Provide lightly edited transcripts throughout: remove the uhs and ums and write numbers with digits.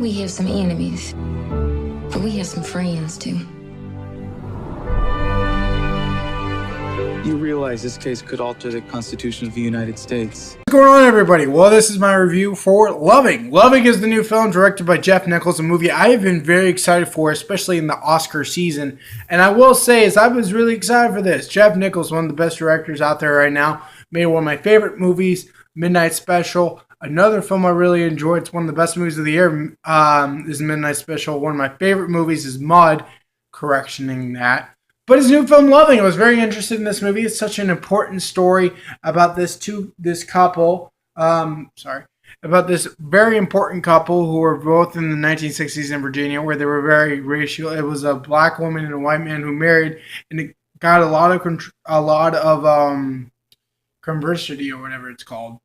we have some enemies, but we have some friends too. You realize this case could alter the Constitution of the United States. What's going on, everybody? Well, this is my review for Loving. Loving is the new film directed by Jeff Nichols, a movie I have been very excited for, especially in the Oscar season. And I will say, is I was really excited for this. Jeff Nichols, one of the best directors out there right now, made one of my favorite movies, Midnight Special. Another film I really enjoyed, it's one of the best movies of the year, is Midnight Special. One of my favorite movies is Mud, correctioning that. But his new film, Loving, I was very interested in this movie. It's such an important story about this couple. About this very important couple who were both in the 1960s in Virginia, where they were very racial. It was a black woman and a white man who married, and it got a lot of conversity or whatever it's called.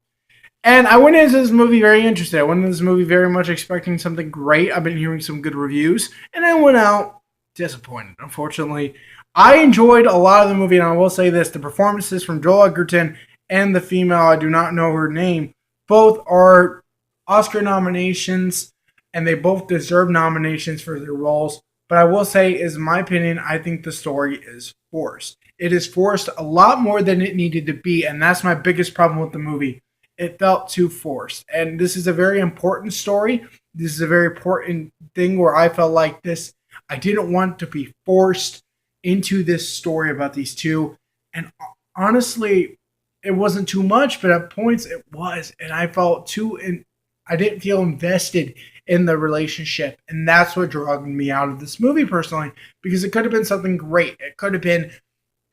And I went into this movie very interested. I went into this movie very much expecting something great. I've been hearing some good reviews, and I went out disappointed, unfortunately. I enjoyed a lot of the movie, and I will say this. The performances from Joel Edgerton and the female, I do not know her name, both are Oscar nominations, and they both deserve nominations for their roles. But I will say, is my opinion, I think the story is forced. It is forced a lot more than it needed to be, and that's my biggest problem with the movie. It felt too forced. And this is a very important story. This is a very important thing where I felt like this, I didn't want to be forced into this story about these two. And honestly, it wasn't too much, but at points it was. And I felt I didn't feel invested in the relationship. And that's what drug me out of this movie personally, because it could have been something great.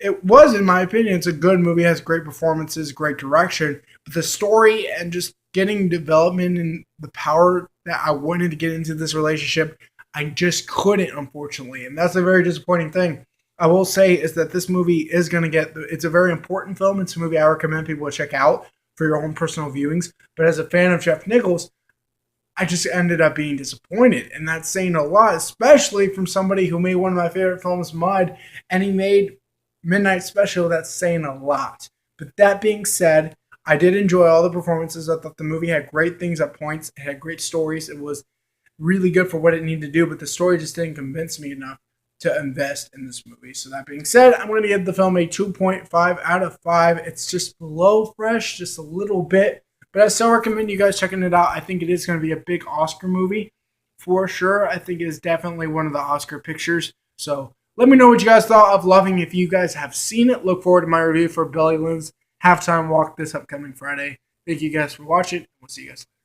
It was, in my opinion, it's a good movie. It has great performances, great direction. But the story and just getting development and the power that I wanted to get into this relationship, I just couldn't, unfortunately. And that's a very disappointing thing. I will say is that this movie is going to it's a very important film. It's a movie I recommend people to check out for your own personal viewings. But as a fan of Jeff Nichols, I just ended up being disappointed. And that's saying a lot, especially from somebody who made one of my favorite films, Mud, and he made Midnight Special. That's saying a lot. But that being said, I did enjoy all the performances. I thought the movie had great things at points. It had great stories. It was really good for what it needed to do, but the story just didn't convince me enough to invest in this movie. So that being said, I'm going to give the film a 2.5 out of 5. It's just below fresh, just a little bit. But I still recommend you guys checking it out. I think it is going to be a big Oscar movie for sure. I think it is definitely one of the Oscar pictures. So let me know what you guys thought of Loving. If you guys have seen it, look forward to my review for Billy Lynn's Halftime Walk this upcoming Friday. Thank you guys for watching. We'll see you guys later.